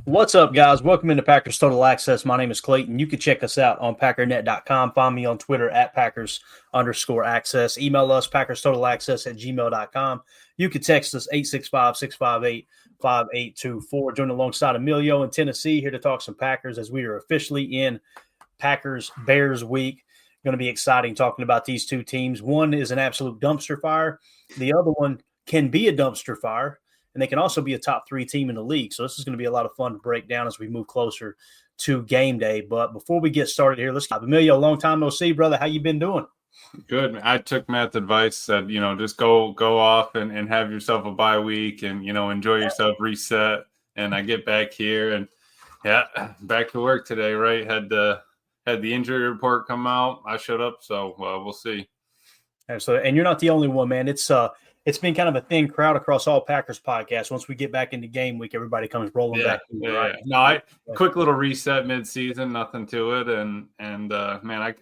What's up, guys? Welcome into Packers Total Access. My name is Clayton. You can check us out on packernet.com. Find me on Twitter at Packers_access. Email us, PackersTotalAccess@gmail.com. You can text us 865-658-5824. Join alongside Emilio in Tennessee, here to talk some Packers as we are officially in Packers-Bears week. Going to be exciting talking about these two teams. One is an absolute dumpster fire. The other one can be a dumpster fire. And they can also be a top 3 team in the league. So this is going to be a lot of fun to break down as we move closer to game day. But before we get started here, let's have Emilio. Long time no see, brother. How you been doing? Good. I took Matt's advice, said, just go off and have yourself a bye week and, enjoy yourself, reset. And I get back here and, back to work today, right? Had the injury report come out. I showed up, so we'll see. Absolutely. And you're not the only one, man. It's been kind of a thin crowd across all Packers podcasts. Once we get back into game week, everybody comes rolling back. Right? No, quick little reset mid-season, nothing to it. And man, I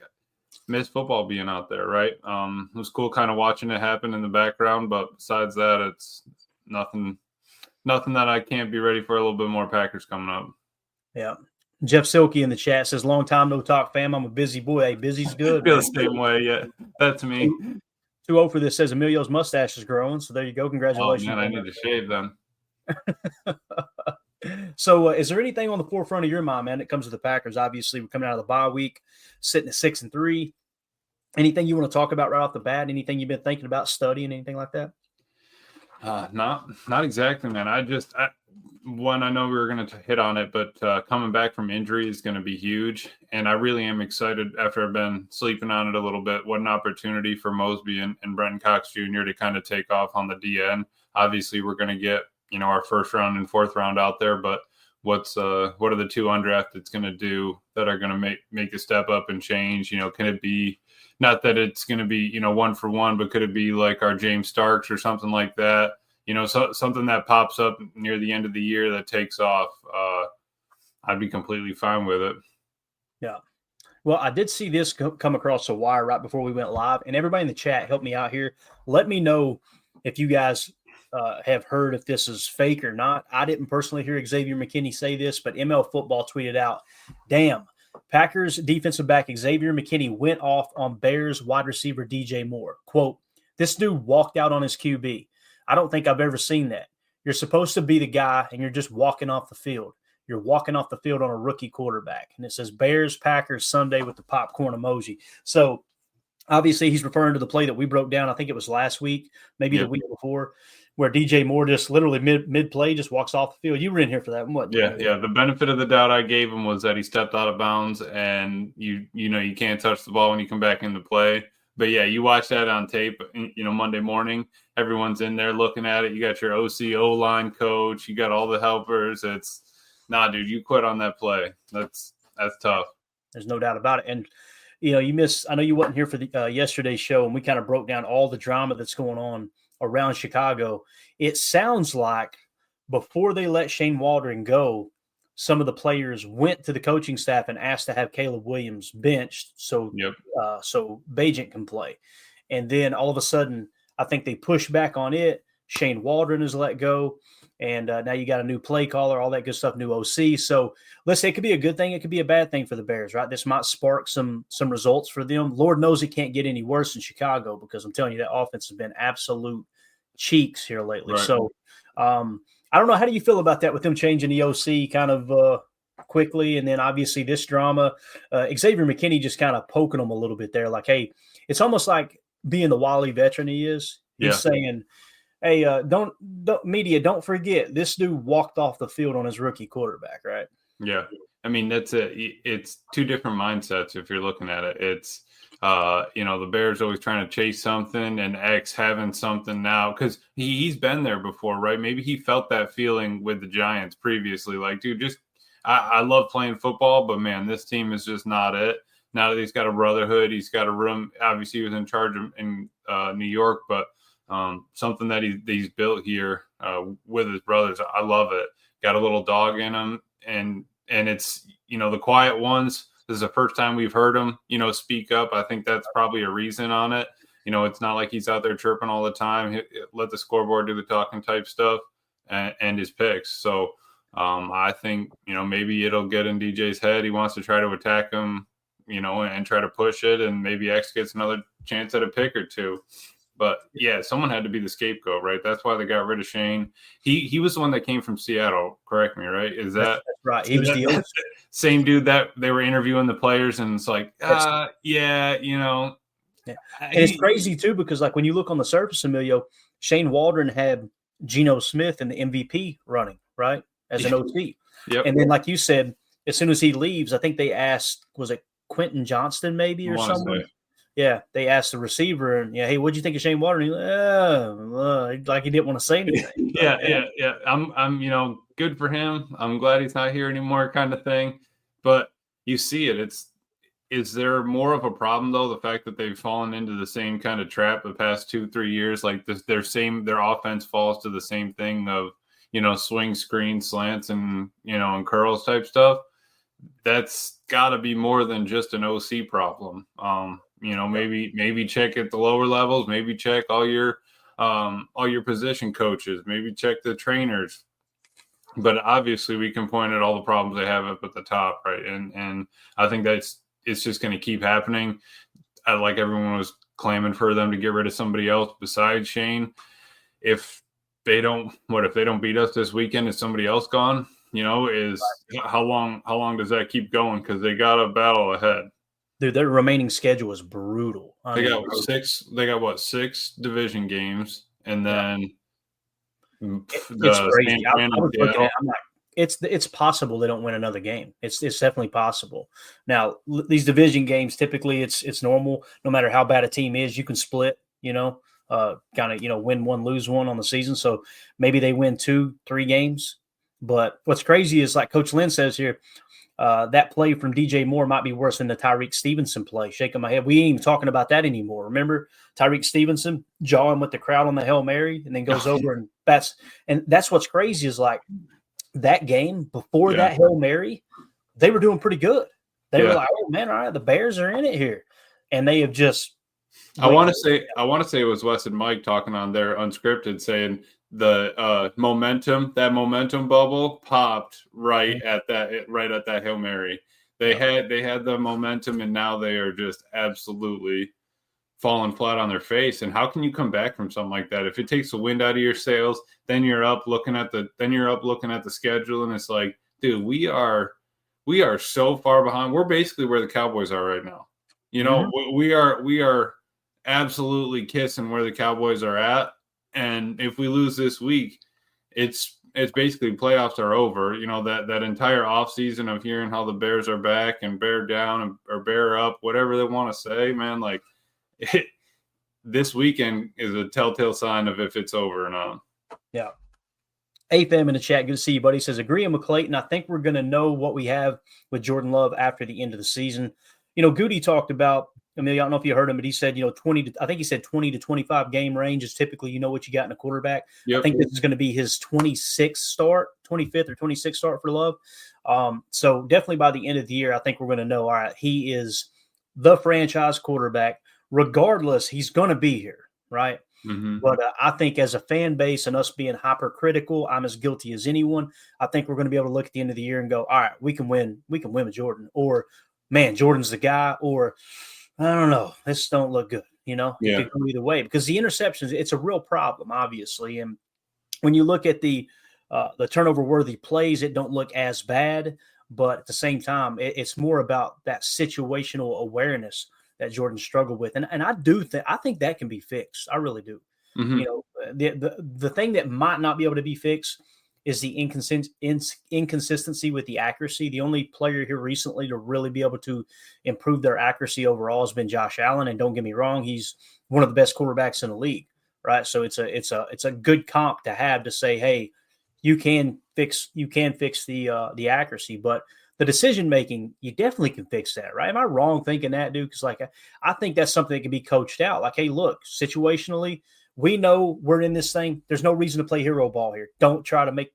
miss football being out there, right? It was cool kind of watching it happen in the background, but besides that, it's nothing that I can't be ready for. A little bit more Packers coming up. Yeah. Jeff Silkey in the chat says, long time no talk, fam. I'm a busy boy. Hey, busy's good. I feel the same way. Yeah, that's me. 2-0 for this says Emilio's mustache is growing. So there you go. Congratulations. Oh, man, I need to shave then. So is there anything on the forefront of your mind, man, that comes to the Packers? Obviously, we're coming out of the bye week, sitting at 6-3. Anything you want to talk about right off the bat? Anything you've been thinking about, studying, anything like that? Not exactly, man. I know we were going to hit on it, but coming back from injury is going to be huge. And I really am excited after I've been sleeping on it a little bit. What an opportunity for Mosby and Brenton Cox Jr. to kind of take off on the DN. Obviously, we're going to get, our first round and fourth round out there, but what are the 2 undrafteds going to do that are going to make the step up and change? Can it be, not that it's going to be, 1 for 1, but could it be like our James Starks or something like that? Something that pops up near the end of the year that takes off. I'd be completely fine with it. Yeah. Well, I did see this come across the wire right before we went live, and everybody in the chat help me out here. Let me know if you guys have heard if this is fake or not. I didn't personally hear Xavier McKinney say this, but ML Football tweeted out, damn, Packers defensive back Xavier McKinney went off on Bears wide receiver DJ Moore. Quote, this dude walked out on his QB. I don't think I've ever seen that. You're supposed to be the guy, and you're just walking off the field. You're walking off the field on a rookie quarterback. And it says Bears, Packers, Sunday with the popcorn emoji. So, obviously, he's referring to the play that we broke down. I think it was last week, maybe the week before, where DJ Moore just literally mid-play just walks off the field. You were in here for that one. Yeah. The benefit of the doubt I gave him was that he stepped out of bounds, and you can't touch the ball when you come back into play. But, yeah, you watch that on tape, Monday morning. Everyone's in there looking at it. You got your OC, O-line coach. You got all the helpers. It's dude, you quit on that play. That's tough. There's no doubt about it. And, you missed – I know you wasn't here for the yesterday's show, and we kind of broke down all the drama that's going on around Chicago. It sounds like before they let Shane Waldron go, some of the players went to the coaching staff and asked to have Caleb Williams benched so Bagent can play. And then all of a sudden, I think they pushed back on it. Shane Waldron is let go. And now you got a new play caller, all that good stuff, new OC. So let's say it could be a good thing. It could be a bad thing for the Bears, right? This might spark some results for them. Lord knows it can't get any worse in Chicago because I'm telling you that offense has been absolute cheeks here lately. Right. So I don't know. How do you feel about that with them changing the OC kind of quickly? And then obviously this drama, Xavier McKinney just kind of poking them a little bit there. Like, hey, it's almost like being the Wally veteran he is. He's saying, hey, don't don't forget this dude walked off the field on his rookie quarterback, right? Yeah. I mean, it's 2 different mindsets if you're looking at it. It's, the Bears always trying to chase something and X having something now because he's been there before, right? Maybe he felt that feeling with the Giants previously. Like, dude, I love playing football, but man, this team is just not it. Now that he's got a brotherhood, he's got a room. Obviously, he was in charge in New York, but something that he's built here with his brothers. I love it. Got a little dog in him, and it's the quiet ones. This is the first time we've heard him, speak up. I think that's probably a reason on it. It's not like he's out there chirping all the time. Let the scoreboard do the talking type stuff and his picks. So I think, maybe it'll get in DJ's head. He wants to try to attack him, and try to push it, and maybe X gets another chance at a pick or two. But yeah, someone had to be the scapegoat, right? That's why they got rid of Shane. He was the one that came from Seattle. Correct me, right? Is that That's right? He was the same dude that they were interviewing the players, and it's like, yeah. Yeah. And it's crazy too, because like when you look on the surface, Emilio, Shane Waldron had Geno Smith in the MVP running, right, as an OT. Yep. And then, like you said, as soon as he leaves, I think they asked, was it Quentin Johnston maybe or someone? Yeah, they asked the receiver, and hey, what'd you think of Shane Waldron? Like he didn't want to say anything. Yeah. I'm good for him. I'm glad he's not here anymore, kind of thing. But you see it. Is there more of a problem though? The fact that they've fallen into the same kind of trap the past 2-3 years, like their offense falls to the same thing of swing, screen, slants, and and curls type stuff. That's got to be more than just an OC problem. Maybe check at the lower levels, maybe check all your position coaches, maybe check the trainers. But obviously we can point at all the problems they have up at the top, right? And I think it's just going to keep happening. Like everyone was claiming for them to get rid of somebody else besides Shane. If they don't beat us this weekend, is somebody else gone? How long does that keep going? Because they got a battle ahead. Dude, their remaining schedule is brutal. They got what, 6 division games, and then it's crazy. I was looking at, I'm like, it's possible they don't win another game. It's definitely possible. Now, these division games, typically it's normal. No matter how bad a team is, you can split. Kind of win one, lose one on the season. So maybe they win 2-3 games. But what's crazy is, like Coach Lynn says here, that play from DJ Moore might be worse than the Tyreek Stevenson play. Shaking my head. We ain't even talking about that anymore. Remember Tyreek Stevenson jawing with the crowd on the Hail Mary and then goes over and that's what's crazy is, like, that game before that Hail Mary, they were doing pretty good. They were like, oh man, all right, the Bears are in it here. And they have just I want to say it was Wes and Mike talking on their unscripted saying the momentum bubble popped right at that Hail Mary. They had the momentum, and now they are just absolutely falling flat on their face. And how can you come back from something like that? If it takes the wind out of your sails, then you're up looking at the schedule, and it's like, dude, we are so far behind. We're basically where the Cowboys are right now. We are absolutely kissing where the Cowboys are at. And if we lose this week, it's basically playoffs are over. That entire offseason of hearing how the Bears are back and bear down or bear up, whatever they want to say, man, like this weekend is a telltale sign of if it's over or not. Yeah. AFM in the chat, good to see you, buddy. Says, agreeing with Clayton. I think we're going to know what we have with Jordan Love after the end of the season. Goody talked about, I don't know if you heard him, but he said, 20 to 25 game range is typically, what you got in a quarterback. Yep. I think this is going to be his 25th or 26th start for Love. So definitely by the end of the year, I think we're going to know, all right, he is the franchise quarterback. Regardless, he's going to be here, right? Mm-hmm. But I think as a fan base and us being hypercritical, I'm as guilty as anyone. I think we're going to be able to look at the end of the year and go, all right, we can win with Jordan, or man, Jordan's the guy, or I don't know, this don't look good. It could go either way, because the interceptions, it's a real problem, obviously. And when you look at the turnover worthy plays, it don't look as bad, but at the same time, it's more about that situational awareness that Jordan struggled with. And I think that can be fixed. I really do. Mm-hmm. The thing that might not be able to be fixed is the inconsistency with the accuracy. The only player here recently to really be able to improve their accuracy overall has been Josh Allen. And don't get me wrong, he's one of the best quarterbacks in the league, right? So it's a good comp to have, to say, hey, you can fix the accuracy, but the decision making, you definitely can fix that, right? Am I wrong thinking that, dude? Because I think that's something that can be coached out. Like, hey, look, situationally, we know we're in this thing. There's no reason to play hero ball here. Don't try to make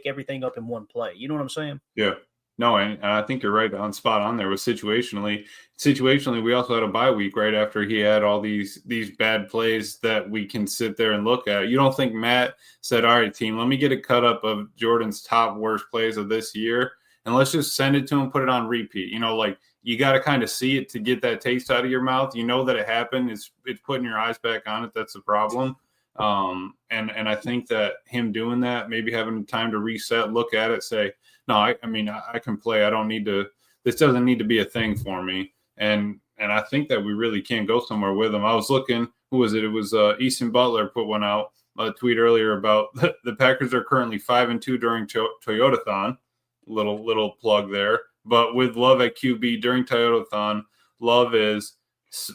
everything up in one play. You know what I'm saying? Yeah. No, and I think you're right on spot on there with situationally. Situationally, we also had a bye week right after he had all these bad plays that we can sit there and look at. You don't think Matt said, "All right, team, let me get a cut up of Jordan's top worst plays of this year, and let's just send it to him, put it on repeat." Like you got to kind of see it to get that taste out of your mouth. You know that it happened. It's putting your eyes back on it. That's the problem. And I think that him doing that, maybe having time to reset, look at it, say, no, I mean, I can play. I don't need to. This doesn't need to be a thing for me. And I think that we really can go somewhere with him. I was looking. Who was it? It was Easton Butler put one out, a tweet earlier about the Packers are currently 5-2 during Toyotathon. Little plug there. But with Love at QB during Toyotathon, Love is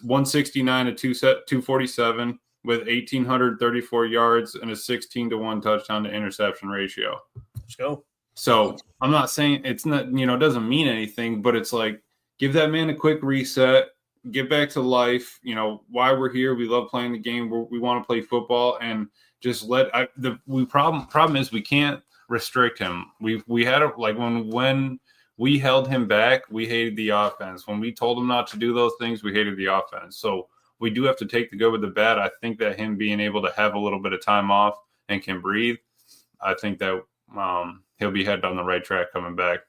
169 to 247 with 1,834 yards and a 16-1 touchdown to interception ratio. Let's go. So I'm not saying it's not, it doesn't mean anything, but it's like, give that man a quick reset, get back to life. Why we're here. We love playing the game. We want to play football, and just problem is we can't restrict him. We had when we held him back, we hated the offense. When we told him not to do those things, we hated the offense. So we do have to take the good with the bad. I think that him being able to have a little bit of time off and can breathe, I think that he'll be headed on the right track coming back.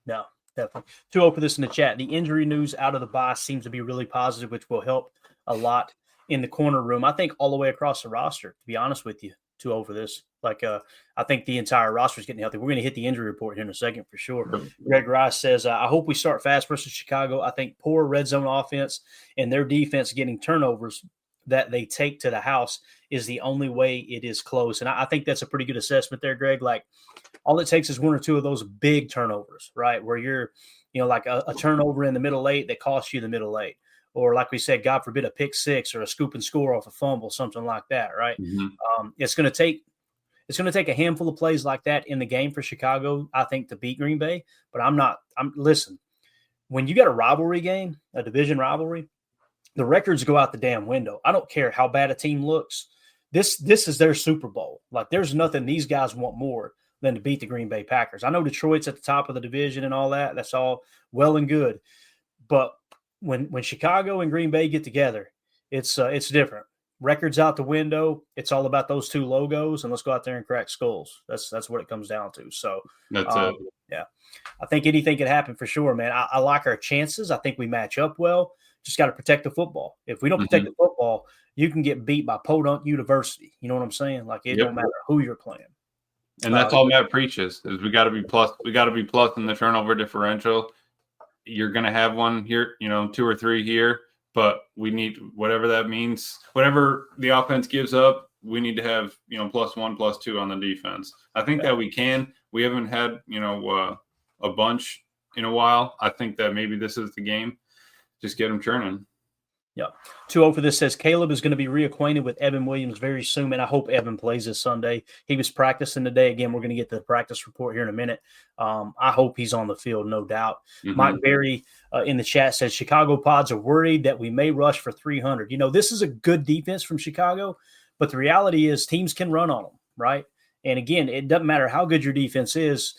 No, definitely. To open this in the chat, the injury news out of the bye seems to be really positive, which will help a lot in the corner room. I think all the way across the roster, to be honest with you, to over this. I think the entire roster is getting healthy. We're going to hit the injury report here in a second for sure. Greg Rice says, I hope we start fast versus Chicago. I think poor red zone offense and their defense getting turnovers that they take to the house is the only way it is close. And I think that's a pretty good assessment there, Greg. Like, all it takes is one or two of those big turnovers, right? Where you're, like a turnover in the middle eight that costs you the middle eight. Or like we said, God forbid, a pick six or a scoop and score off a fumble, something like that, right? Mm-hmm. It's going to take a handful of plays like that in the game for Chicago, I think, to beat Green Bay. But listen, when you got a rivalry game, a division rivalry, the records go out the damn window. I don't care how bad a team looks. This is their Super Bowl. Like, there's nothing these guys want more than to beat the Green Bay Packers. I know Detroit's at the top of the division and all that. That's all well and good. But when Chicago and Green Bay get together, it's different. Records out the window. It's all about those two logos, and let's go out there and crack skulls. That's what it comes down to. So that's it. Yeah, I think anything could happen for sure, man. I like our chances. I think we match up well. Just got to protect the football. If we don't protect the football, you can get beat by Podunk University. You know what I'm saying? Like, it don't matter who you're playing. And that's all Matt preaches is we got to be plus. We got to be plus in the turnover differential. You're going to have one here, 2 or 3 here, but we need whatever that means. Whatever the offense gives up, we need to have, +1, +2 on the defense. I think that we can. We haven't had, a bunch in a while. I think that maybe this is the game. Just get them churning. Yeah. 2-0 for this says Caleb is going to be reacquainted with Evan Williams very soon, and I hope Evan plays this Sunday. He was practicing today. Again, we're going to get the practice report here in a minute. I hope he's on the field, no doubt. Mm-hmm. Mike Berry in the chat says Chicago Pods are worried that we may rush for 300. This is a good defense from Chicago, but the reality is teams can run on them, right? And again, it doesn't matter how good your defense is.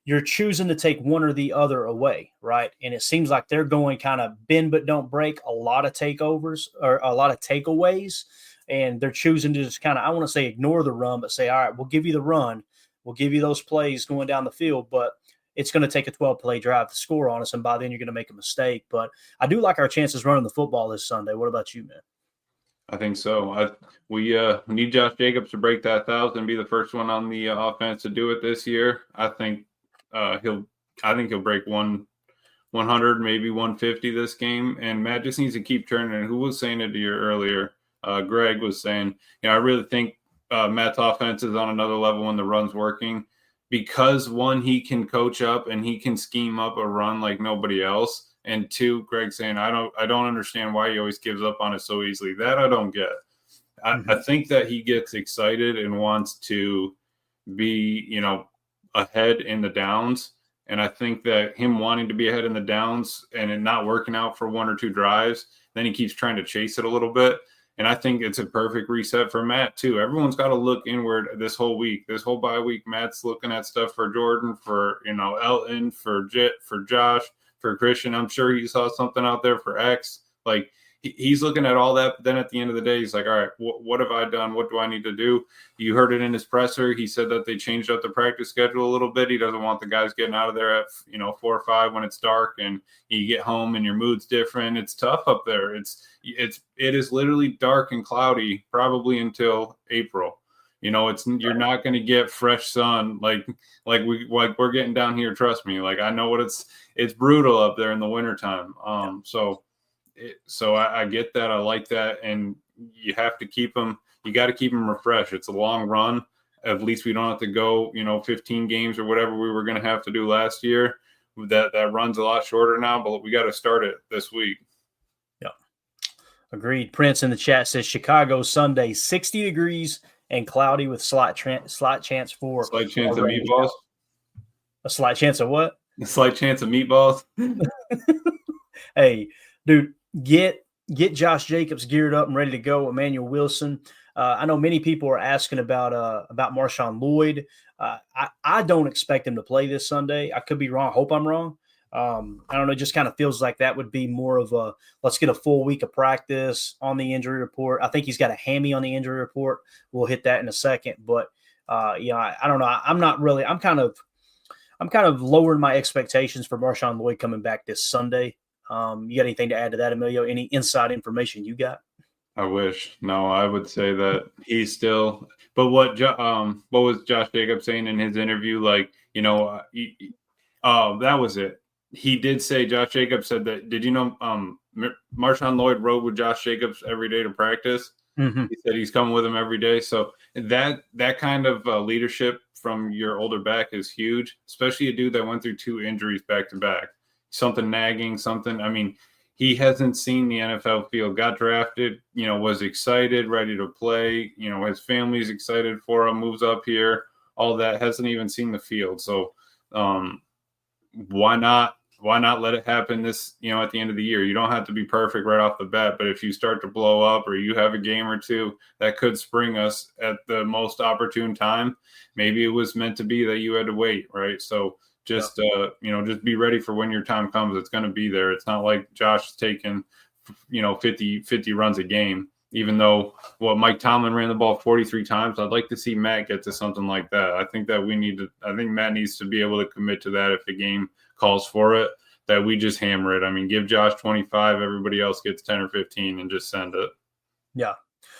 You're choosing to take one or the other away, right? And it seems like they're going kind of bend but don't break, a lot of takeovers or a lot of takeaways, and they're choosing to just kind of, I want to say ignore the run, but say, all right, we'll give you the run. We'll give you those plays going down the field, but it's going to take a 12-play drive to score on us, and by then you're going to make a mistake. But I do like our chances running the football this Sunday. What about you, man? I think so. We need Josh Jacobs to break that 1,000, be the first one on the offense to do it this year. I think he'll break 100, maybe 150 this game. And Matt just needs to keep turning. Who was saying it to you earlier? Greg was saying, I really think Matt's offense is on another level when the run's working because, one, he can coach up and he can scheme up a run like nobody else. And two, Greg saying, I don't understand why he always gives up on it so easily. That I don't get. I think that he gets excited and wants to be, ahead in the downs. And I think that him wanting to be ahead in the downs and it not working out for 1 or 2 drives, then he keeps trying to chase it a little bit. And I think it's a perfect reset for Matt too. Everyone's got to look inward this whole week, this whole bye week. Matt's looking at stuff for Jordan, for Elton, for Josh, for Christian. I'm sure he saw something out there for X. Like he's looking at all that. But then at the end of the day, he's like, all right, what have I done? What do I need to do? You heard it in his presser. He said that they changed up the practice schedule a little bit. He doesn't want the guys getting out of there at 4 or 5 when it's dark and you get home and your mood's different. It's tough up there. It is literally dark and cloudy probably until April. You're not going to get fresh sun like we're getting down here. Trust me. Like I know what it's brutal up there in the wintertime. So I get that. I like that. And you have to keep them. You got to keep them refreshed. It's a long run. At least we don't have to go, 15 games or whatever we were going to have to do last year. That run's a lot shorter now, but we got to start it this week. Yeah. Agreed. Prince in the chat says Chicago Sunday, 60 degrees and cloudy with slight chance for slight chance of meatballs. A slight chance of what? A slight chance of meatballs. Hey, dude, get Josh Jacobs geared up and ready to go. Emmanuel Wilson. I know many people are asking about Marshawn Lloyd. I don't expect him to play this Sunday. I could be wrong. Hope I'm wrong. I don't know. It just kind of feels like that would be more of a let's get a full week of practice on the injury report. I think he's got a hammy on the injury report. We'll hit that in a second. But I don't know. I'm not really. I'm kind of lowering my expectations for Marshawn Lloyd coming back this Sunday. You got anything to add to that, Emilio? Any inside information you got? I wish. No, I would say that he's still. But what was Josh Jacobs saying in his interview? Like, that was it. He did say, Josh Jacobs said that. Did you know Marshawn Lloyd rode with Josh Jacobs every day to practice? Mm-hmm. He said he's coming with him every day. So that kind of leadership from your older back is huge, especially a dude that went through 2 injuries back to back. Something nagging, something. I mean, he hasn't seen the NFL field, got drafted, was excited, ready to play. His family's excited for him, moves up here, all that, hasn't even seen the field. So why not let it happen this, at the end of the year? You don't have to be perfect right off the bat, but if you start to blow up or you have a game or two that could spring us at the most opportune time, maybe it was meant to be that you had to wait, right? So just be ready for when your time comes. It's going to be there. It's not like Josh is taking, 50 runs a game, even though Mike Tomlin ran the ball 43 times. I'd like to see Matt get to something like that. I think Matt needs to be able to commit to that if the game calls for it, that we just hammer it. I mean, give Josh 25, everybody else gets 10 or 15 and just send it. Yeah.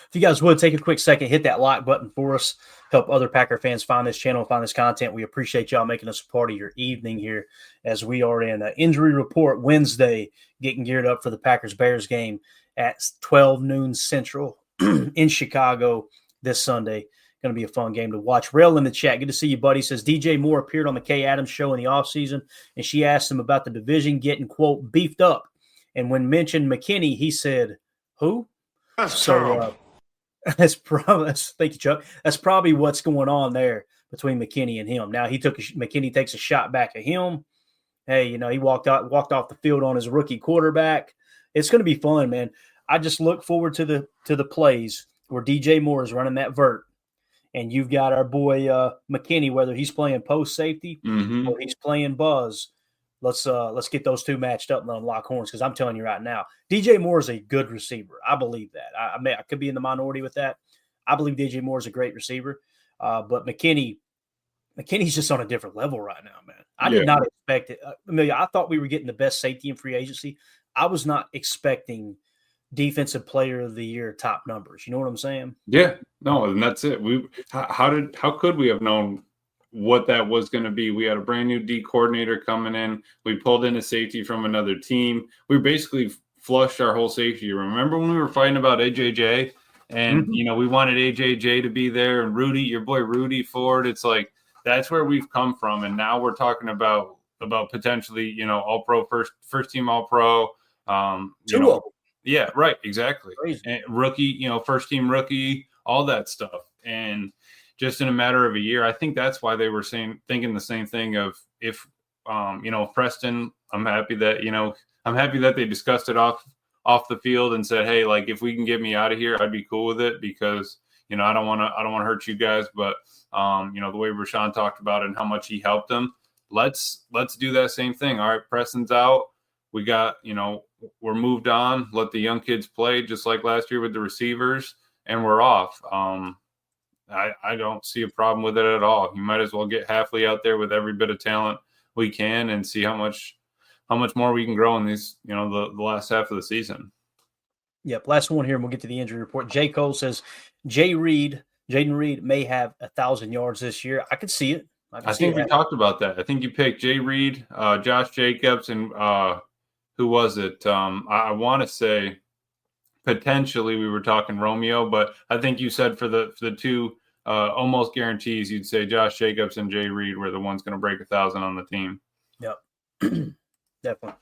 If you guys would take a quick second, hit that like button for us, help other Packer fans find this channel, find this content. We appreciate y'all making us a part of your evening here as we are in an injury report Wednesday, getting geared up for the Packers-Bears game at 12 noon Central in Chicago this Sunday. Going to be a fun game to watch. Rail in the chat. Good to see you, buddy. Says DJ Moore appeared on the Kay Adams show in the offseason, and she asked him about the division getting, quote, beefed up. And when mentioned McKinney, he said, who? That's terrible. Thank you, Chuck. That's probably what's going on there between McKinney and him. Now McKinney takes a shot back at him. Hey, he walked off the field on his rookie quarterback. It's going to be fun, man. I just look forward to the plays where DJ Moore is running that vert, and you've got our boy McKinney, whether he's playing post safety or he's playing buzz. Let's get those two matched up and let them lock horns, because I'm telling you right now, DJ Moore is a good receiver. I believe that. I could be in the minority with that. I believe DJ Moore is a great receiver, but McKinney's just on a different level right now, man. I did not expect it. Amelia, I thought we were getting the best safety in free agency. I was not expecting defensive player of the year top numbers. You know what I'm saying? Yeah, no, and that's it. How could we have known what that was going to be? We had a brand new D coordinator coming in. We pulled in a safety from another team. We basically flushed our whole safety. Remember when we were fighting about AJJ and, we wanted AJJ to be there and Rudy, your boy Rudy Ford. It's like, that's where we've come from. And now we're talking about potentially, all pro, first team all pro. Yeah, right. Exactly. And rookie, first team rookie, all that stuff. And just in a matter of a year, I think that's why they were thinking the same thing of if Preston, I'm happy that they discussed it off off the field and said, hey, like if we can get me out of here, I'd be cool with it because, you know, I don't want to hurt you guys, but you know, the way Rashawn talked about it and how much he helped them, let's do that same thing. All right, Preston's out. We got, you know, we're moved on. Let the young kids play just like last year with the receivers, and we're off. I don't see a problem with it at all. You might as well get Halfley out there with every bit of talent we can and see how much more we can grow in these, you know, the last half of the season. Yep. Last one here, and we'll get to the injury report. J. Cole says Jaden Reed may have 1,000 yards this year. I could see it. I think we talked about that. I think you picked Jay Reed, Josh Jacobs, and who was it? I want to say potentially we were talking Romeo, but I think you said for the two almost guarantees, you'd say Josh Jacobs and Jay Reed were the ones going to break 1,000 on the team. Yep. Definitely.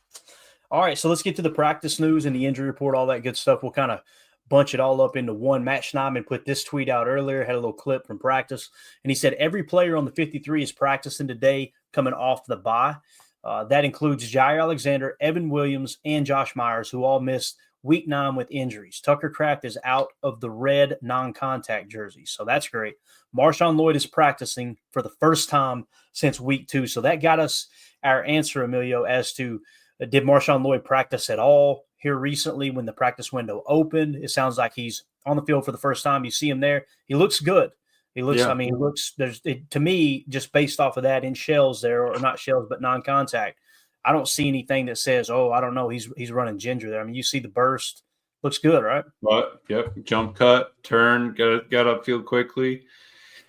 All right, so let's get to the practice news and the injury report, all that good stuff. We'll kind of bunch it all up into one. Matt Schneidman put this tweet out earlier, had a little clip from practice, and he said every player on the 53 is practicing today coming off the bye. That includes Jair Alexander, Evan Williams, and Josh Myers, who all missed Week 9 with injuries. Tucker Kraft is out of the red non-contact jersey, so that's great. Marshawn Lloyd is practicing for the first time since Week 2, so that got us our answer, Emilio, as to did Marshawn Lloyd practice at all here recently when the practice window opened? It sounds like he's on the field for the first time. You see him there. He looks good. He looks, yeah. I mean, he looks, to me, just based off of that in shells there, or not shells, but non-contact, I don't see anything that says, oh, I don't know, he's running ginger there. I mean, you see the burst. Looks good, right? But, yep, jump cut, turn, got upfield quickly.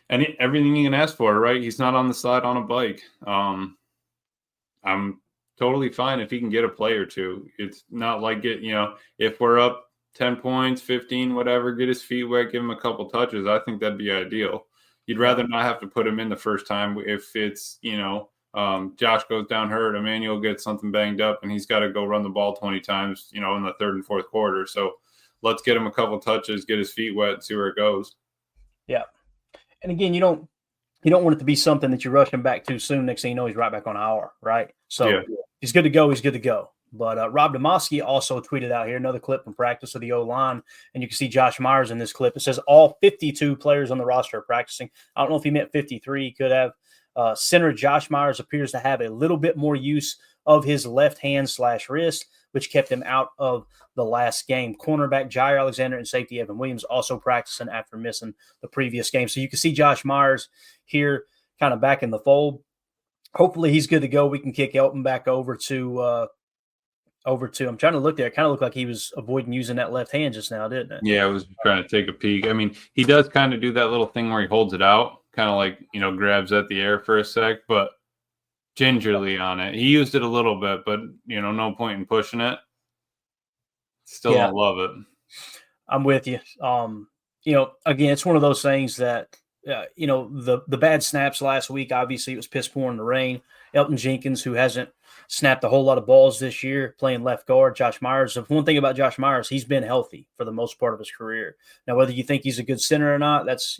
And everything you can ask for, right? He's not on the side on a bike. I'm totally fine if he can get a play or two. It's not like if we're up 10 points, 15, whatever, get his feet wet, give him a couple touches. I think that'd be ideal. You'd rather not have to put him in the first time if it's, Josh goes down hurt, Emmanuel gets something banged up, and he's got to go run the ball 20 times, in the third and fourth quarter. So let's get him a couple touches, get his feet wet, and see where it goes. Yeah. And again, you don't want it to be something that you're rushing back too soon. Next thing you know, he's right back on IR, right? So he's good to go. He's good to go. But Rob Demoski also tweeted out here another clip from practice of the O-line, and you can see Josh Myers in this clip. It says all 52 players on the roster are practicing. I don't know if he meant 53. He could have. Center Josh Myers appears to have a little bit more use of his left hand / wrist, which kept him out of the last game. Cornerback Jair Alexander and safety Evan Williams also practicing after missing the previous game. So you can see Josh Myers here kind of back in the fold. Hopefully he's good to go. We can kick Elton back over to I'm trying to look there. It kind of looked like he was avoiding using that left hand just now, didn't it? Yeah, I was trying to take a peek. I mean, he does kind of do that little thing where he holds it out, kind of like, grabs at the air for a sec, but gingerly on it. He used it a little bit, but, no point in pushing it. Still don't love it. I'm with you. Again, it's one of those things that, the bad snaps last week, obviously it was piss poor in the rain. Elton Jenkins, who hasn't snapped a whole lot of balls this year, playing left guard. Josh Myers. One thing about Josh Myers, he's been healthy for the most part of his career. Now, whether you think he's a good center or not, that's,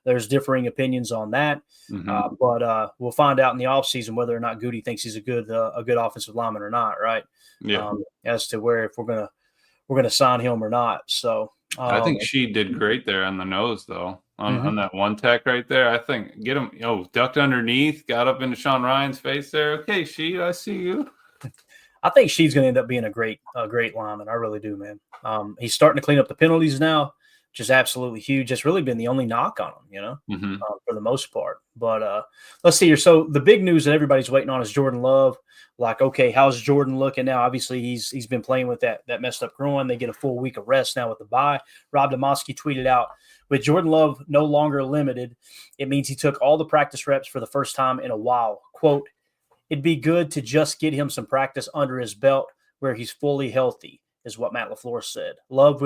there's differing opinions on that. Mm-hmm. But we'll find out in the offseason whether or not Goody thinks he's a good offensive lineman or not, right? Yeah. As to where if we're gonna sign him or not. So I think she did great there on the nose, though. On that one tech right there, I think get him, ducked underneath, got up into Sean Ryan's face there. Okay, Sheed, I see you. I think Sheed's going to end up being a great lineman. I really do, man. He's starting to clean up the penalties now, which is absolutely huge. It's really been the only knock on him, for the most part. But let's see here. So the big news that everybody's waiting on is Jordan Love. Like, okay, how's Jordan looking now? Obviously, he's been playing with that messed up groin. They get a full week of rest now with the bye. Rob Demoski tweeted out, with Jordan Love no longer limited, it means he took all the practice reps for the first time in a while. Quote, it'd be good to just get him some practice under his belt where he's fully healthy, is what Matt LaFleur said. Love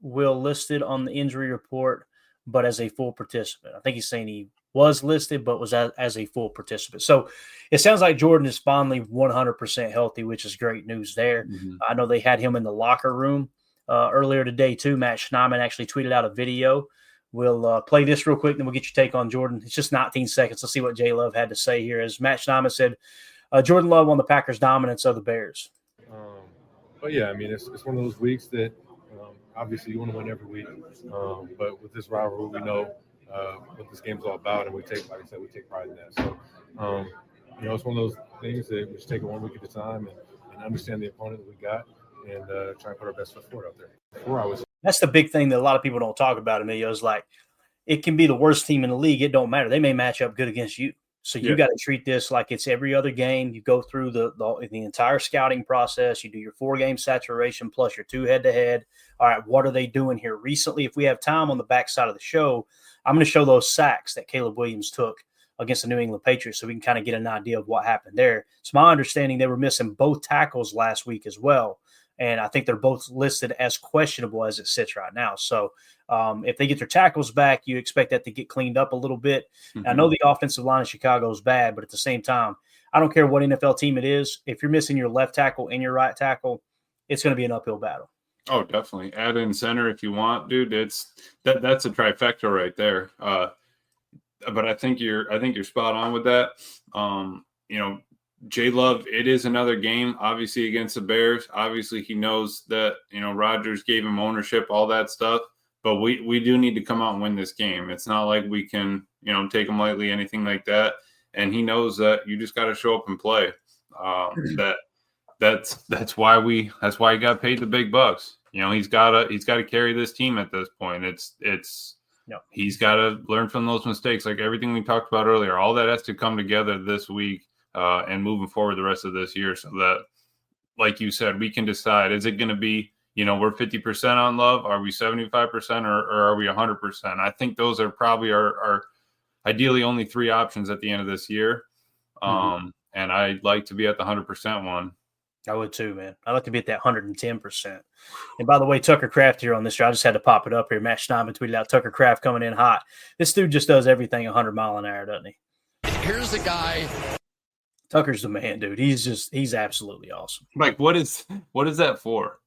will listed on the injury report, but as a full participant. I think he's saying he was listed, but was as a full participant. So it sounds like Jordan is finally 100% healthy, which is great news there. Mm-hmm. I know they had him in the locker room earlier today too. Matt Schneidman actually tweeted out a video. We'll play this real quick, then we'll get your take on Jordan. It's just 19 seconds. Let's see what J. Love had to say here. As Matt Schneidman said, Jordan Love on the Packers' dominance of the Bears. But yeah, I mean, it's one of those weeks that obviously you want to win every week. But with this rivalry, we know what this game's all about, and we take, like I said, we take pride in that. So, it's one of those things that we just take it one week at a time and understand the opponent that we got and try and put our best foot forward out there. That's the big thing that a lot of people don't talk about, Emilio, is like it can be the worst team in the league. It don't matter. They may match up good against you. So you got to treat this like it's every other game. You go through the entire scouting process. You do your 4-game saturation plus your 2 head-to-head. All right, what are they doing here recently? If we have time on the backside of the show, I'm going to show those sacks that Caleb Williams took against the New England Patriots so we can kind of get an idea of what happened there. It's my understanding they were missing both tackles last week as well. And I think they're both listed as questionable as it sits right now. So if they get their tackles back, you expect that to get cleaned up a little bit. Mm-hmm. I know the offensive line of Chicago is bad, but at the same time, I don't care what NFL team it is. If you're missing your left tackle and your right tackle, it's going to be an uphill battle. Oh, definitely. Add in center if you want, dude. That's a trifecta right there. But I think you're spot on with that. J Love, it is another game, obviously, against the Bears. Obviously, he knows that, Rodgers gave him ownership, all that stuff. But we do need to come out and win this game. It's not like we can, take him lightly, anything like that. And he knows that you just got to show up and play. That's why he got paid the big bucks. He's got to carry this team at this point. He's got to learn from those mistakes, like everything we talked about earlier. All that has to come together this week. And moving forward the rest of this year so that, like you said, we can decide, is it going to be, we're 50% on Love? Are we 75% or are we 100%? I think those are probably our ideally only 3 options at the end of this year. And I'd like to be at the 100% one. I would too, man. I'd like to be at that 110%. And by the way, Tucker Kraft here on this show, I just had to pop it up here. Matt Schneidman tweeted out Tucker Kraft coming in hot. This dude just does everything 100 mile an hour, doesn't he? Here's the guy. Tucker's the man, dude. He's absolutely awesome. Like, what is that for?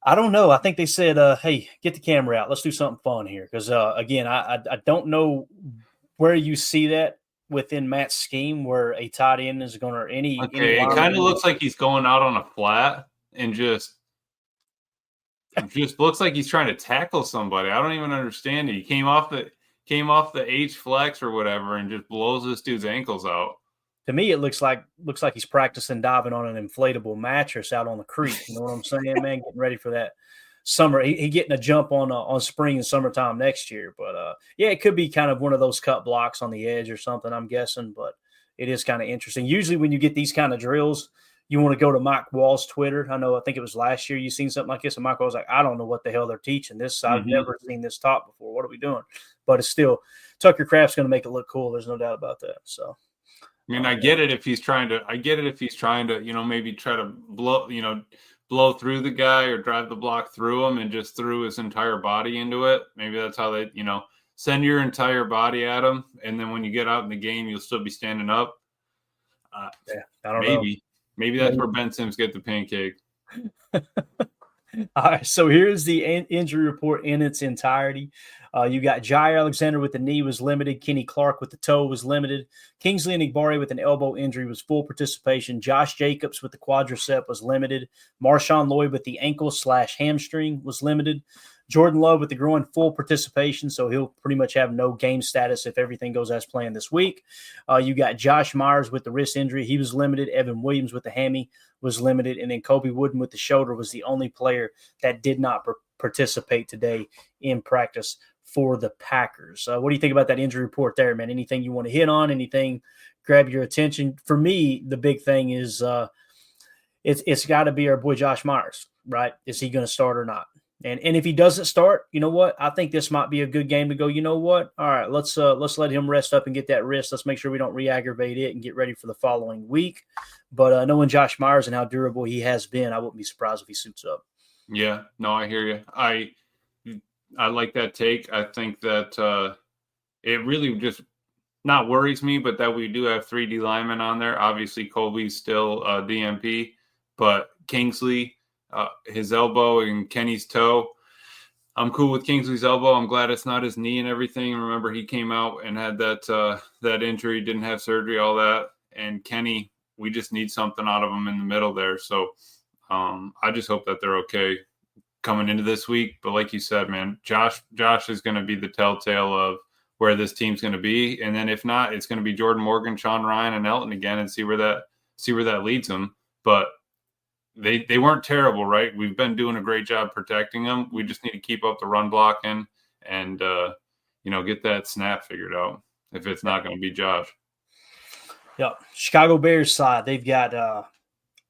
I don't know. I think they said, hey, get the camera out. Let's do something fun here. Because, again, I don't know where you see that within Matt's scheme where a tight end is going to any. Okay, it kind of looks like he's going out on a flat and just looks like he's trying to tackle somebody. I don't even understand it. He came off the H flex or whatever and just blows this dude's ankles out. To me, it looks like he's practicing diving on an inflatable mattress out on the creek. You know what I'm saying, man? Getting ready for that summer. He getting a jump on spring and summertime next year. But, yeah, it could be kind of one of those cut blocks on the edge or something, I'm guessing. But it is kind of interesting. Usually when you get these kind of drills, you want to go to Mike Wall's Twitter. I think it was last year you seen something like this, and Mike Wall's like, I don't know what the hell they're teaching. I've never seen this taught before. What are we doing? But it's still – Tucker Kraft's going to make it look cool. There's no doubt about that. So – I mean, I get it if he's trying to, maybe try to blow through the guy or drive the block through him and just threw his entire body into it. Maybe that's how they, send your entire body at him. And then when you get out in the game, you'll still be standing up. I don't know. Maybe that's where Ben Sims get the pancake. All right, so here's the injury report in its entirety. You got Jair Alexander with the knee was limited. Kenny Clark with the toe was limited. Kingsley Enagbare with an elbow injury was full participation. Josh Jacobs with the quadricep was limited. Marshawn Lloyd with the ankle/hamstring was limited. Jordan Love with the groin, full participation, so he'll pretty much have no game status if everything goes as planned this week. You got Josh Myers with the wrist injury. He was limited. Evan Williams with the hammy was limited. And then Kobe Wooden with the shoulder was the only player that did not participate today in practice for the Packers. What do you think about that injury report there, man? Anything you want to hit on? Anything grab your attention? For me, the big thing is it's got to be our boy Josh Myers, right? Is he going to start or not? And if he doesn't start, you know what? I think this might be a good game to go, you know what? All right, let's let him rest up and get that wrist. Let's make sure we don't re-aggravate it and get ready for the following week. But knowing Josh Myers and how durable he has been, I wouldn't be surprised if he suits up. Yeah, no, I hear you. I like that take. I think that it really just not worries me, but that we do have 3 D linemen on there. Obviously, Colby's still DMP, but Kingsley, his elbow and Kenny's toe. I'm cool with Kingsley's elbow. I'm glad it's not his knee and everything. Remember, he came out and had that injury, didn't have surgery, all that. And Kenny, we just need something out of him in the middle there. So I just hope that they're okay coming into this week. But like you said, man, Josh is going to be the telltale of where this team's going to be. And then if not, it's going to be Jordan Morgan, Sean Ryan, and Elton again, and see where that leads them. But they weren't terrible, right? We've been doing a great job protecting them. We just need to keep up the run blocking and get that snap figured out if it's not going to be Josh. Yeah, Chicago Bears side, they've got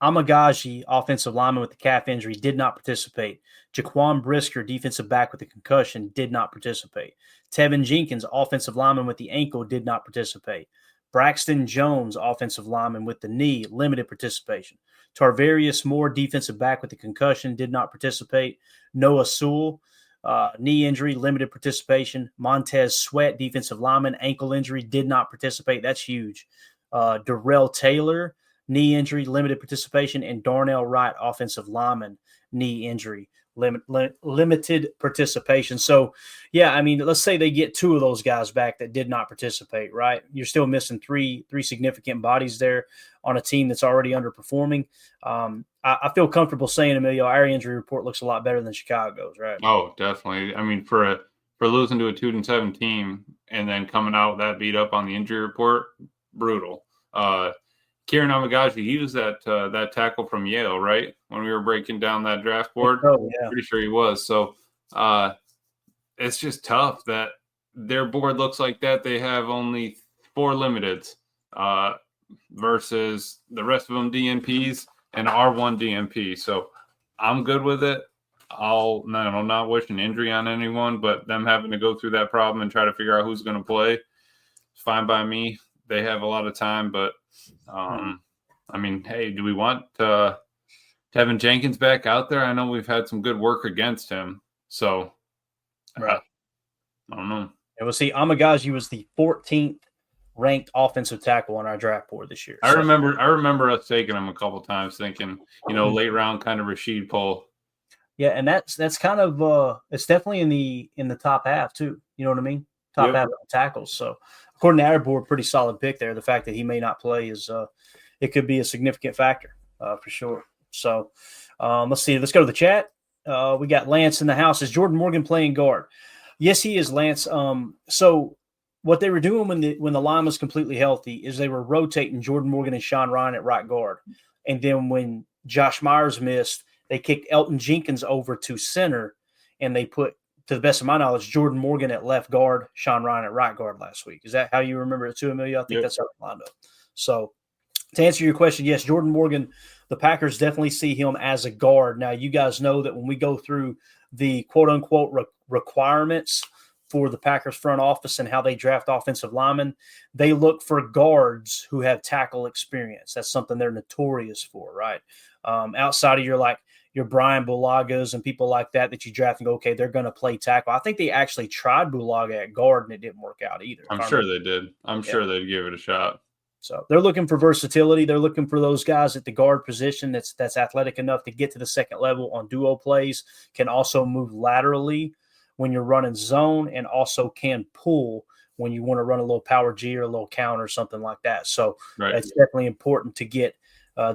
Amagaji, offensive lineman with the calf injury, did not participate. Jaquan Brisker, defensive back with a concussion, did not participate. Tevin Jenkins, offensive lineman with the ankle, did not participate. Braxton Jones, offensive lineman with the knee, limited participation. Tarvarius Moore, defensive back with the concussion, did not participate. Noah Sewell, knee injury, limited participation. Montez Sweat, defensive lineman, ankle injury, did not participate. That's huge. Darrell Taylor, knee injury, limited participation. And Darnell Wright, offensive lineman, knee injury, limited participation. So, yeah, I mean, let's say they get two of those guys back that did not participate, right? You're still missing three significant bodies there on a team that's already underperforming. I feel comfortable saying, Emilio, our injury report looks a lot better than Chicago's, right? Oh, definitely. I mean, for losing to a 2-7 team and then coming out that beat up on the injury report, brutal. Kieran Amagaji, he was that tackle from Yale, right? When we were breaking down that draft board. Oh, yeah. Pretty sure he was. So it's just tough that their board looks like that. They have only 4 limiteds versus the rest of them DNPs and R1 DNP. So I'm good with it. I'm not wishing injury on anyone, but them having to go through that problem and try to figure out who's going to play, it's fine by me. They have a lot of time, but I mean, hey, do we want Tevin Jenkins back out there? I know we've had some good work against him, so right. I don't know. And we'll see. Amagaji was the 14th ranked offensive tackle on our draft board this year. I remember us taking him a couple times, thinking, late round kind of Rashid pull. Yeah, and that's kind of it's definitely in the top half too. You know what I mean? Top half of the tackles. So according to our board, pretty solid pick there. The fact that he may not play is it could be a significant factor for sure. So let's see. Let's go to the chat. We got Lance in the house. Is Jordan Morgan playing guard? Yes, he is, Lance. So what they were doing when the line was completely healthy is they were rotating Jordan Morgan and Sean Ryan at right guard. And then when Josh Myers missed, they kicked Elton Jenkins over to center, and they put, to the best of my knowledge, Jordan Morgan at left guard, Sean Ryan at right guard last week. Is that how you remember it too, Emilio? I think that's how it lined up. So to answer your question, yes, Jordan Morgan, the Packers definitely see him as a guard. Now, you guys know that when we go through the quote-unquote requirements for the Packers front office and how they draft offensive linemen, they look for guards who have tackle experience. That's something they're notorious for, right? Outside of your Brian Bulagas and people like that you draft and go, okay, they're going to play tackle. I think they actually tried Bulaga at guard and it didn't work out either. I'm sure they did. I'm sure they'd give it a shot. So they're looking for versatility. They're looking for those guys at the guard position that's athletic enough to get to the second level on duo plays, can also move laterally when you're running zone, and also can pull when you want to run a little power G or a little counter or something like that. So It's definitely important to get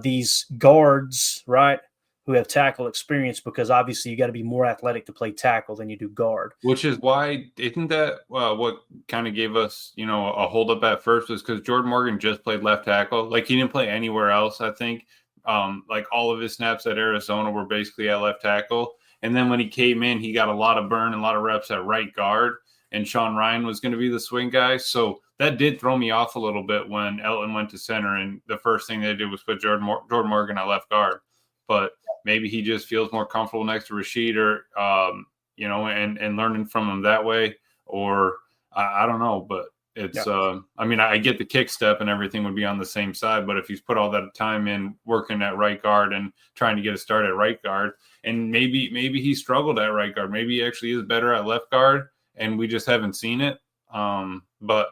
these guards, right, who have tackle experience, because obviously you got to be more athletic to play tackle than you do guard. Which is why, isn't that what kind of gave us, a hold up at first, was because Jordan Morgan just played left tackle. Like, he didn't play anywhere else, I think. Like, all of his snaps at Arizona were basically at left tackle. And then when he came in, he got a lot of burn and a lot of reps at right guard, and Sean Ryan was going to be the swing guy. So that did throw me off a little bit when Elton went to center, and the first thing they did was put Jordan Morgan at left guard. But maybe he just feels more comfortable next to Rashid, or, and learning from him that way. Or I don't know, but it's, I get the kick step and everything would be on the same side, but if he's put all that time in working at right guard and trying to get a start at right guard, and maybe he struggled at right guard, maybe he actually is better at left guard and we just haven't seen it. But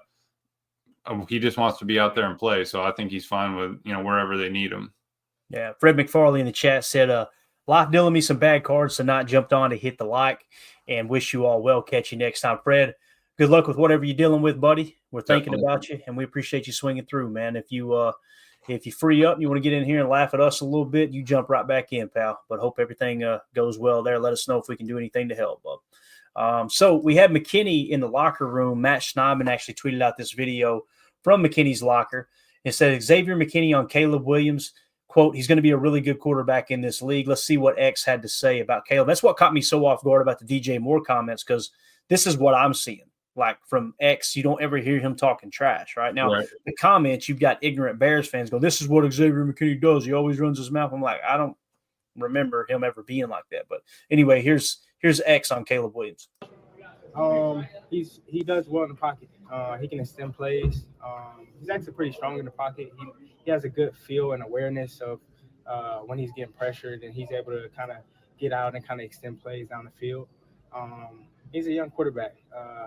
he just wants to be out there and play. So I think he's fine with, wherever they need him. Yeah, Fred McFarley in the chat said, Life dealing me some bad cards, so not jumped on to hit the like, and wish you all well. Catch you next time. Fred, good luck with whatever you're dealing with, buddy. We're thinking about you, and we appreciate you swinging through, man. If you If you free up and you want to get in here and laugh at us a little bit, you jump right back in, pal. But hope everything goes well there. Let us know if we can do anything to help, bub. So we had McKinney in the locker room. Matt Schneidman actually tweeted out this video from McKinney's locker. It said Xavier McKinney on Caleb Williams. Quote, he's going to be a really good quarterback in this league. Let's see what X had to say about Caleb. That's what caught me so off guard about the DJ Moore comments, because this is what I'm seeing. Like from X, you don't ever hear him talking trash, right? Now, the comments, you've got ignorant Bears fans go, this is what Xavier McKinney does. He always runs his mouth. I'm like, I don't remember him ever being like that. But anyway, here's X on Caleb Williams. He does well in the pocket. He can extend plays. He's actually pretty strong in the pocket. He has a good feel and awareness of when he's getting pressured, and he's able to kind of get out and kind of extend plays down the field. He's a young quarterback.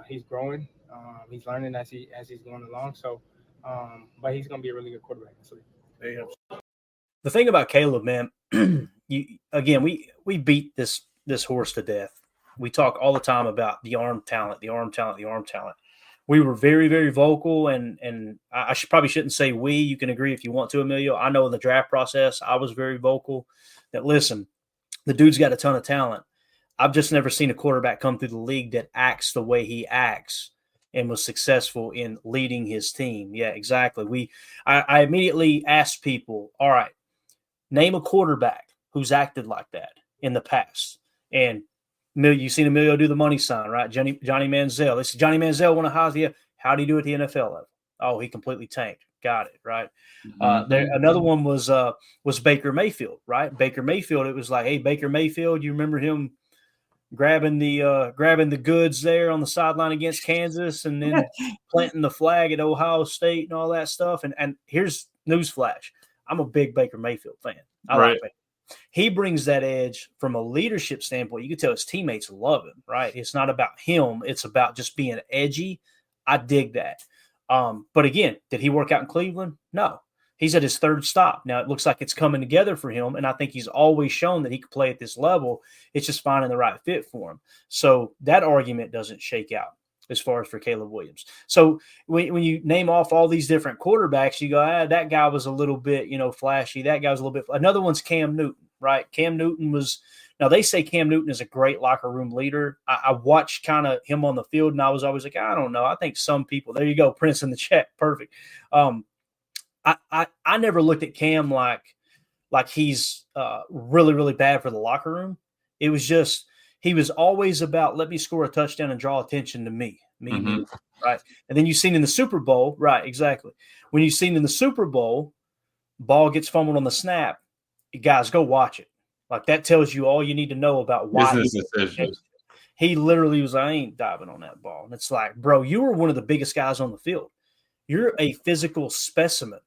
He's growing. He's learning as he's going along. So, but he's going to be a really good quarterback. So, there you go. The thing about Caleb, man, we beat this horse to death. We talk all the time about the arm talent. We were very, very vocal, and I probably shouldn't say we. You can agree if you want to, Emilio. I know in the draft process, I was very vocal that, listen, the dude's got a ton of talent. I've just never seen a quarterback come through the league that acts the way he acts and was successful in leading his team. Yeah, exactly. I immediately asked people, all right, name a quarterback who's acted like that in the past. And you've seen Emilio do the money sign, right? Johnny Manziel. This is Johnny Manziel won a Heisman. How do you do at the NFL level? Oh, he completely tanked. Got it, right? Another one was Baker Mayfield, right? Baker Mayfield. It was like, hey, Baker Mayfield, you remember him grabbing the goods there on the sideline against Kansas, and then planting the flag at Ohio State and all that stuff. And here's newsflash: I'm a big Baker Mayfield fan. I like Baker. He brings that edge from a leadership standpoint. You can tell his teammates love him, right? It's not about him. It's about just being edgy. I dig that. But again, did he work out in Cleveland? No. He's at his third stop. Now, it looks like it's coming together for him, and I think he's always shown that he can play at this level. It's just finding the right fit for him. So that argument doesn't shake out as far as for Caleb Williams. So when you name off all these different quarterbacks, you go, that guy was a little bit, flashy. That guy was a little bit – another one's Cam Newton, right? Cam Newton was – now, they say Cam Newton is a great locker room leader. I watched kind of him on the field, and I was always like, I don't know. I think some people – there you go, Prince in the chat. Perfect. I never looked at Cam like he's really, really bad for the locker room. It was just he was always about, let me score a touchdown and draw attention to me, right? And then you've seen in the Super Bowl, right, exactly. When you've seen in the Super Bowl, ball gets fumbled on the snap, guys, go watch it. Like, that tells you all you need to know about why. Business decisions. He literally was, I ain't diving on that ball. And it's like, bro, you were one of the biggest guys on the field. You're a physical specimen.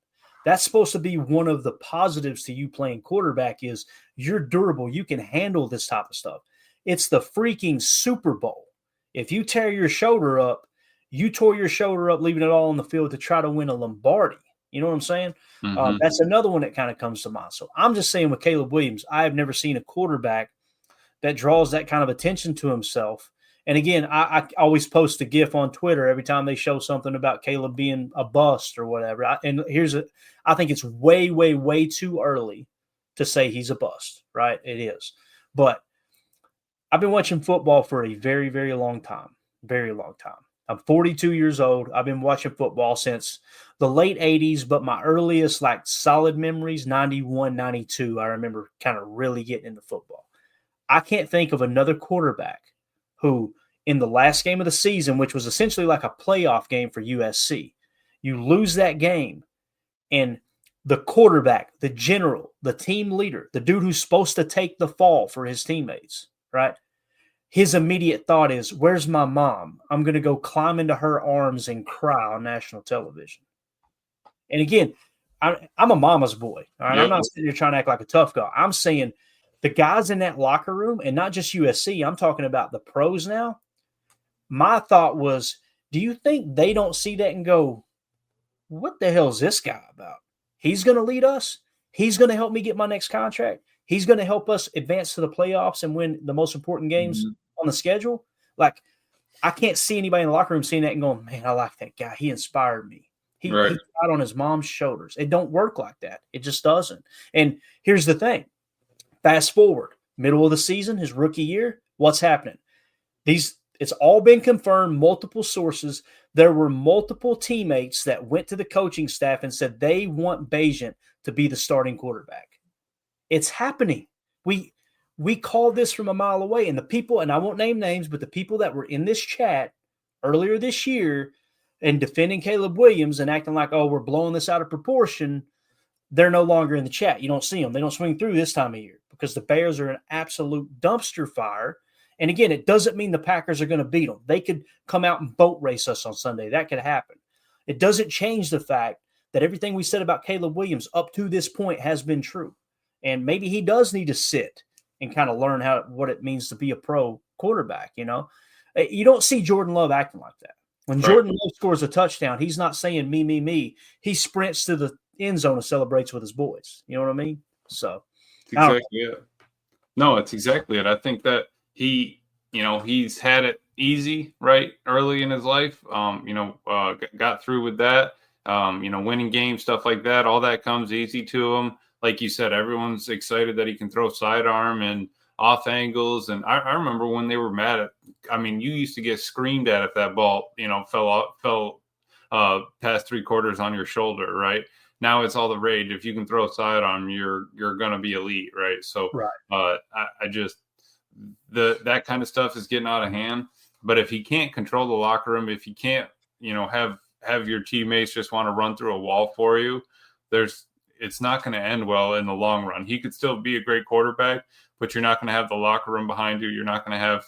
That's supposed to be one of the positives to you playing quarterback is you're durable. You can handle this type of stuff. It's the freaking Super Bowl. If you tear your shoulder up, you tore your shoulder up leaving it all on the field to try to win a Lombardi. You know what I'm saying? That's another one that kind of comes to mind. So I'm just saying with Caleb Williams, I have never seen a quarterback that draws that kind of attention to himself. And again, I always post a GIF on Twitter every time they show something about Caleb being a bust or whatever. I think it's way, way, way too early to say he's a bust, right? It is. But I've been watching football for a very, very long time. Very long time. I'm 42 years old. I've been watching football since the late 80s, but my earliest solid memories, 91, 92, I remember kind of really getting into football. I can't think of another quarterback who in the last game of the season, which was essentially like a playoff game for USC, you lose that game, and the quarterback, the general, the team leader, the dude who's supposed to take the fall for his teammates, right? His immediate thought is, where's my mom? I'm going to go climb into her arms and cry on national television. And again, I'm a mama's boy. All right? Yep. I'm not sitting here trying to act like a tough guy. I'm saying the guys in that locker room, and not just USC, I'm talking about the pros now. My thought was, do you think they don't see that and go, what the hell is this guy about? He's going to lead us. He's going to help me get my next contract. He's going to help us advance to the playoffs and win the most important games on the schedule. Like, I can't see anybody in the locker room seeing that and going, man, I like that guy. He inspired me. He's Right. out on his mom's shoulders. It don't work like that. It just doesn't. And here's the thing. Fast forward, middle of the season, his rookie year, what's happening? It's all been confirmed, multiple sources. There were multiple teammates that went to the coaching staff and said they want Bagent to be the starting quarterback. It's happening. We called this from a mile away, and the people, and I won't name names, but the people that were in this chat earlier this year and defending Caleb Williams and acting like, oh, we're blowing this out of proportion, they're no longer in the chat. You don't see them. They don't swing through this time of year because the Bears are an absolute dumpster fire. And again, it doesn't mean the Packers are going to beat them. They could come out and boat race us on Sunday. That could happen. It doesn't change the fact that everything we said about Caleb Williams up to this point has been true. And maybe he does need to sit and kind of learn what it means to be a pro quarterback. You don't see Jordan Love acting like that. When Jordan Love scores a touchdown, he's not saying me, me, me. He sprints to the end zone and celebrates with his boys. You know what I mean? So exactly it. No, it's exactly it. I think that he's had it easy right early in his life. Got through with that. Winning games, stuff like that. All that comes easy to him. Like you said, everyone's excited that he can throw sidearm and off angles. And I remember when they were mad you used to get screamed at if that ball, fell past 3/4 on your shoulder, right? Now it's all the rage. If you can throw sidearm, you're going to be elite, right? So that kind of stuff is getting out of hand. But if he can't control the locker room, if he can't, have your teammates just want to run through a wall for you, it's not going to end well in the long run. He could still be a great quarterback, but you're not going to have the locker room behind you. You're not going to have,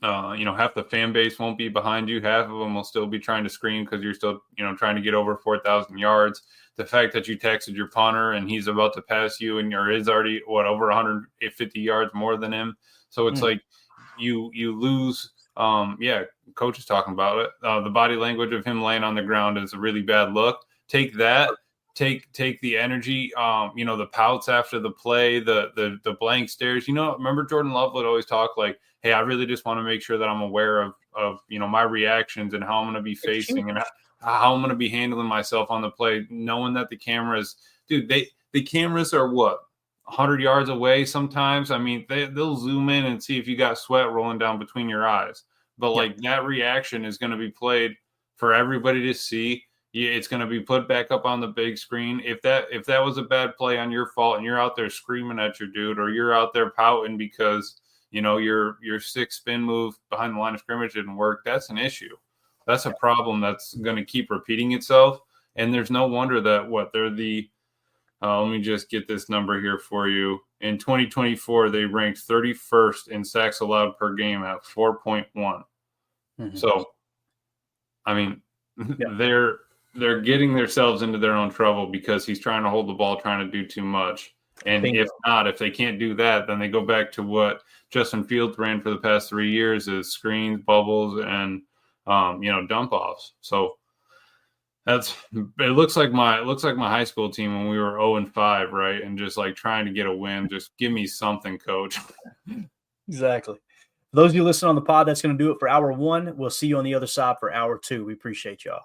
half the fan base won't be behind you. Half of them will still be trying to scream because you're still, trying to get over 4,000 yards. The fact that you texted your punter and he's about to pass you and is already over 150 yards more than him. So it's like you lose. Coach is talking about it. The body language of him laying on the ground is a really bad look. Take that. Take the energy, the pouts after the play, the blank stares. Remember Jordan Love would always talk like, hey, I really just want to make sure that I'm aware of my reactions and how I'm going to be facing and how I'm going to be handling myself on the play, knowing that the cameras, the cameras are 100 yards away sometimes. I mean, they'll zoom in and see if you got sweat rolling down between your eyes. But that reaction is going to be played for everybody to see. It's going to be put back up on the big screen. If that was a bad play on your fault and you're out there screaming at your dude, or you're out there pouting because your 6 spin move behind the line of scrimmage didn't work, that's an issue. That's a problem that's going to keep repeating itself. And there's no wonder that they're the let me just get this number here for you. In 2024, they ranked 31st in sacks allowed per game at 4.1. Mm-hmm. So, I mean, they're getting themselves into their own trouble because he's trying to hold the ball, trying to do too much. And if they can't do that, then they go back to what Justin Fields ran for the past 3 years is screens, bubbles, and dump offs. So it looks like my high school team when we were 0-5, right? And just like trying to get a win. Just give me something, coach. Exactly. For those of you listening on the pod, that's going to do it for hour 1. We'll see you on the other side for hour 2. We appreciate y'all.